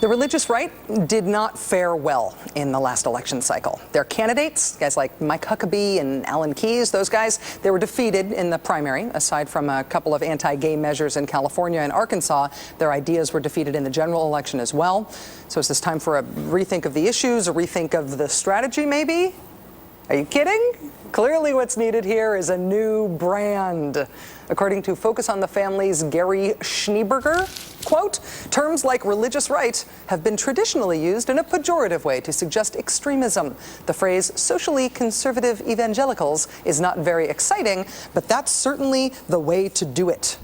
The religious right did not fare well in the last election cycle. Their candidates, guys like Mike Huckabee and Alan Keyes, those guys, they were defeated in the primary. Aside from a couple of anti-gay measures in California and Arkansas, their ideas were defeated in the general election as well. So is this time for a rethink of the issues, a rethink of the strategy maybe? Are you kidding? Clearly what's needed here is a new brand. According to Focus on the Family's Gary Schneeberger, quote, terms like religious right have been traditionally used in a pejorative way to suggest extremism. The phrase socially conservative evangelicals is not very exciting, but that's certainly the way to do it.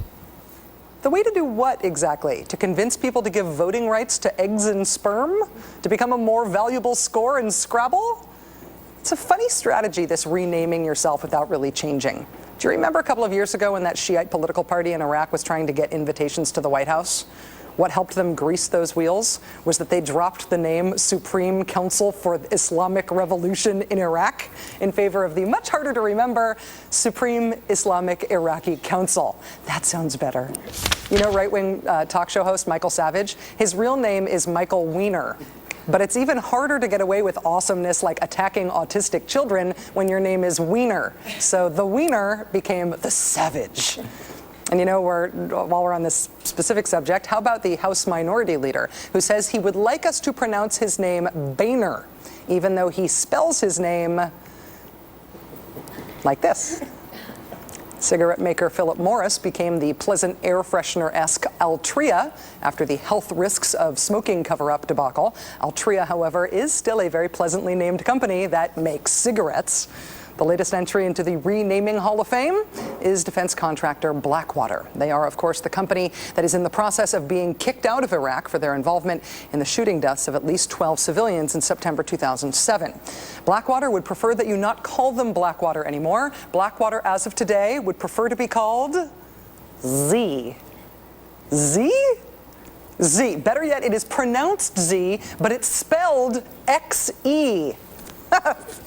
The way to do what exactly? To convince people to give voting rights to eggs and sperm? To become a more valuable score in Scrabble? It's a funny strategy, this renaming yourself without really changing. Do you remember a couple of years ago when that Shiite political party in Iraq was trying to get invitations to the White House? What helped them grease those wheels was that they dropped the name Supreme Council for Islamic Revolution in Iraq in favor of the much harder to remember Supreme Islamic Iraqi Council. That sounds better. You know, right-wing talk show host Michael Savage, his real name is Michael Weiner. But it's even harder to get away with awesomeness like attacking autistic children when your name is Wiener. So the Wiener became the Savage. And you know, while we're on this specific subject, how about the House Minority Leader who says he would like us to pronounce his name Boehner, even though he spells his name like this. Cigarette maker Philip Morris became the pleasant air freshener-esque Altria after the health risks of smoking cover-up debacle. Altria, however, is still a very pleasantly named company that makes cigarettes. The latest entry into the renaming Hall of Fame is defense contractor Blackwater. They are, of course, the company that is in the process of being kicked out of Iraq for their involvement in the shooting deaths of at least 12 civilians in September 2007. Blackwater would prefer that you not call them Blackwater anymore. Blackwater, as of today, would prefer to be called Z. Z? Z. Better yet, it is pronounced Z, but it's spelled X-E.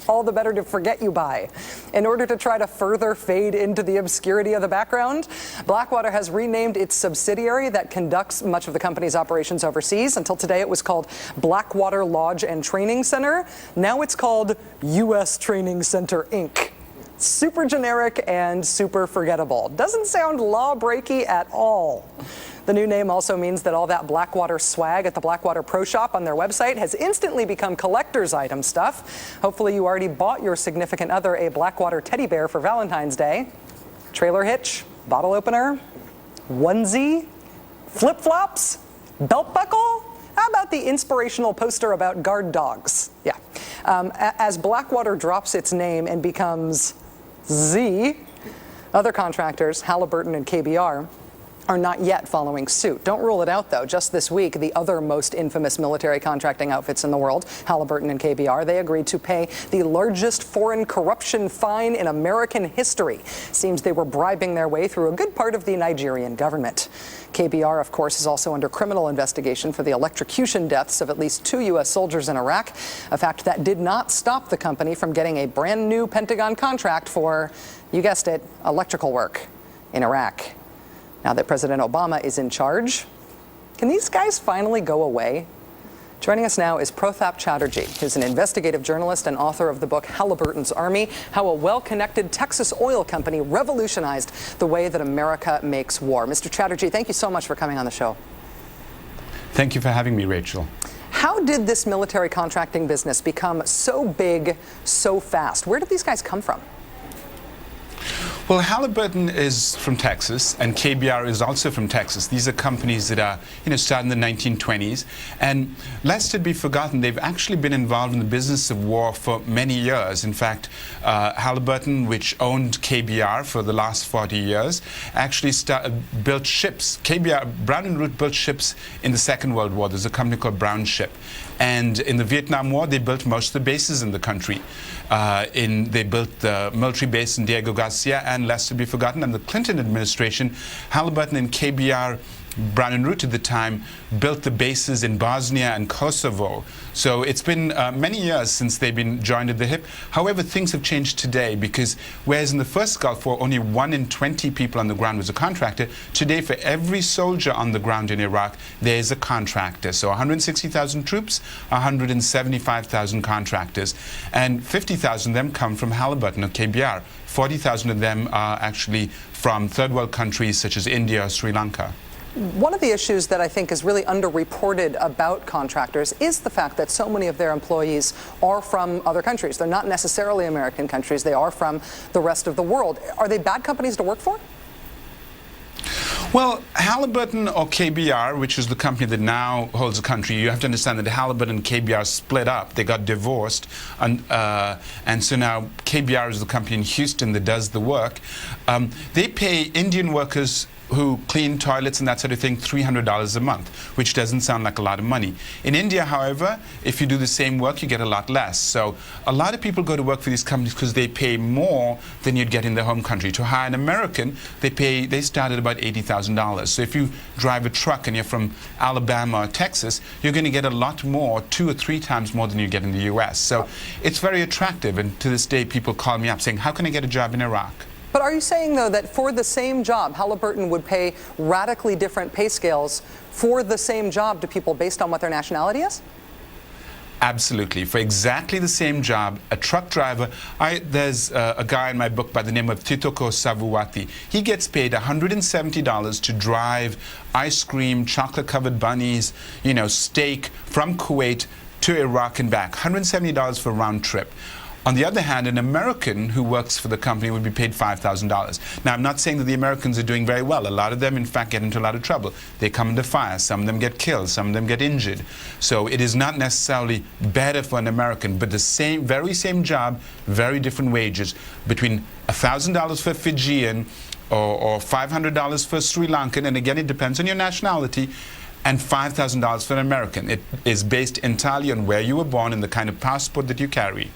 All the better to forget you by. In order to try to further fade into the obscurity of the background, Blackwater has renamed its subsidiary that conducts much of the company's operations overseas. Until today, it was called Blackwater Lodge and Training Center. Now it's called U.S. Training Center, Inc. Super generic and super forgettable. Doesn't sound law-breaky at all. The new name also means that all that Blackwater swag at the Blackwater Pro Shop on their website has instantly become collector's item stuff. Hopefully you already bought your significant other a Blackwater teddy bear for Valentine's Day. Trailer hitch, bottle opener, onesie, flip-flops, belt buckle. How about the inspirational poster about guard dogs? Yeah. As Blackwater drops its name and becomes Z, other contractors, Halliburton and KBR, are not yet following suit. Don't rule it out, though. Just this week, the other most infamous military contracting outfits in the world, Halliburton and KBR, they agreed to pay the largest foreign corruption fine in American history. Seems they were bribing their way through a good part of the Nigerian government. KBR, of course, is also under criminal investigation for the electrocution deaths of at least 2 U.S. soldiers in Iraq, a fact that did not stop the company from getting a brand new Pentagon contract for, you guessed it, electrical work in Iraq. Now that President Obama is in charge, can these guys finally go away? Joining us now is Prothap Chatterjee, who's an investigative journalist and author of the book Halliburton's Army, How a Well-Connected Texas Oil Company Revolutionized the Way That America Makes War. Mr. Chatterjee, thank you so much for coming on the show. Thank you for having me, Rachel. How did this military contracting business become so big so fast? Where did these guys come from? Well, Halliburton is from Texas, and KBR is also from Texas. These are companies that are, started in the 1920s. And lest it be forgotten, they've actually been involved in the business of war for many years. In fact, Halliburton, which owned KBR for the last 40 years, actually built ships. KBR, Brown & Root built ships in the Second World War. There's a company called Brown Ship. And in the Vietnam War, they built most of the bases in the country. They built the military base in Diego Garcia, and lest to be forgotten, in the Clinton administration, Halliburton and KBR Brown and Root at the time built the bases in Bosnia and Kosovo. So it's been many years since they've been joined at the hip. However, things have changed today, because whereas in the first Gulf War only 1 in 20 people on the ground was a contractor, today for every soldier on the ground in Iraq there is a contractor. So 160,000 troops, 175,000 contractors, and 50,000 of them come from Halliburton or KBR. 40,000 of them are actually from third world countries such as India or Sri Lanka. One of the issues that I think is really underreported about contractors is the fact that so many of their employees are from other countries. They're not necessarily American countries. They are from the rest of the world. Are they bad companies to work for? Well, Halliburton or KBR, which is the company that now holds the country, you have to understand that Halliburton and KBR split up. They got divorced, and so now KBR is the company in Houston that does the work. They pay Indian workers who clean toilets and that sort of thing $300 a month, which doesn't sound like a lot of money. In India, however, if you do the same work, you get a lot less. So a lot of people go to work for these companies because they pay more than you'd get in their home country. To hire an American, they start at about $80,000. So if you drive a truck and you're from Alabama or Texas, you're going to get a lot more, 2 or 3 times more than you get in the US. So it's very attractive, and to this day people call me up saying, how can I get a job in Iraq? But are you saying, though, that for the same job, Halliburton would pay radically different pay scales for the same job to people based on what their nationality is? Absolutely. For exactly the same job, a truck driver, there's a guy in my book by the name of Titoko Savuwati. He gets paid $170 to drive ice cream, chocolate-covered bunnies, steak from Kuwait to Iraq and back. $170 for a round trip. On the other hand, an American who works for the company would be paid $5,000. Now, I'm not saying that the Americans are doing very well. A lot of them, in fact, get into a lot of trouble. They come under fire. Some of them get killed. Some of them get injured. So it is not necessarily better for an American, but the very same job, very different wages. Between $1,000 for a Fijian or $500 for a Sri Lankan, and again, it depends on your nationality, and $5,000 for an American. It is based entirely on where you were born and the kind of passport that you carry.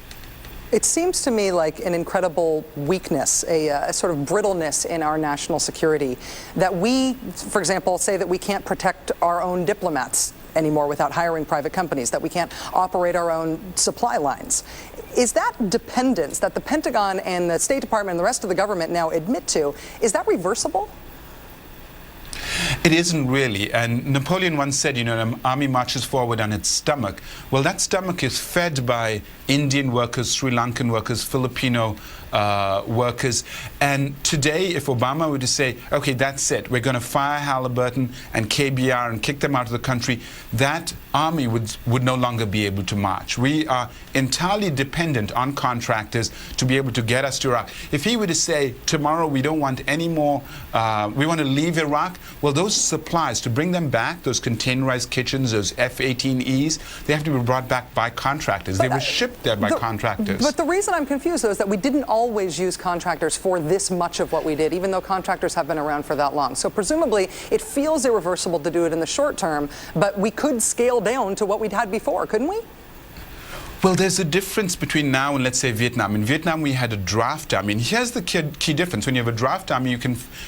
It seems to me like an incredible weakness, a sort of brittleness in our national security, that we, for example, say that we can't protect our own diplomats anymore without hiring private companies, that we can't operate our own supply lines. Is that dependence that the Pentagon and the State Department and the rest of the government now admit to, is that reversible? It isn't really. And Napoleon once said, an army marches forward on its stomach. Well, that stomach is fed by Indian workers, Sri Lankan workers, Filipino workers. And today, if Obama were to say, okay, that's it, we're going to fire Halliburton and KBR and kick them out of the country, that army would no longer be able to march. We are entirely dependent on contractors to be able to get us to Iraq. If he were to say, tomorrow we don't want any more, we want to leave Iraq, well, those supplies, to bring them back, those containerized kitchens, those F-18Es, they have to be brought back by contractors. They were shipped there by contractors. But the reason I'm confused, though, is that we didn't always use contractors for this much of what we did, even though contractors have been around for that long. So presumably, it feels irreversible to do it in the short term, but we could scale down to what we'd had before, couldn't we? Well, there's a difference between now and, let's say, Vietnam. In Vietnam, we had a draft army. And here's the key difference. When you have a draft army,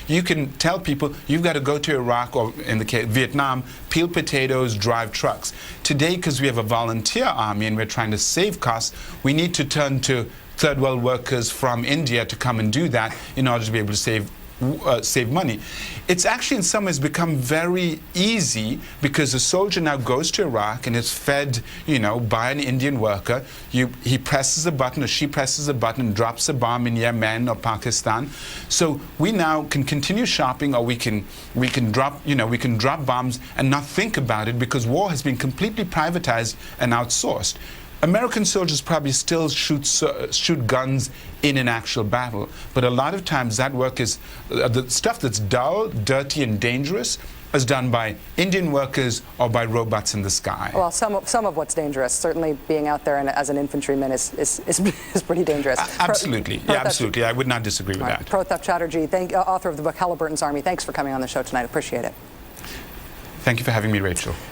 you can tell people you've got to go to Iraq, or in the case Vietnam, peel potatoes, drive trucks. Today, because we have a volunteer army and we're trying to save costs, we need to turn to third world workers from India to come and do that in order to be able to save money. It's actually in some ways become very easy, because a soldier now goes to Iraq and is fed, by an Indian worker. He presses a button, or she presses a button and drops a bomb in Yemen or Pakistan. So we now can continue shopping, or we can drop bombs and not think about it, because war has been completely privatized and outsourced. American soldiers probably still shoot guns in an actual battle, but a lot of times that work is the stuff that's dull, dirty, and dangerous is done by Indian workers or by robots in the sky. Well, some of what's dangerous, certainly being out there as an infantryman, is pretty dangerous. Absolutely, absolutely. I would not disagree with that. Prothap Chatterjee, author of the book Halliburton's Army. Thanks for coming on the show tonight. Appreciate it. Thank you for having me, Rachel.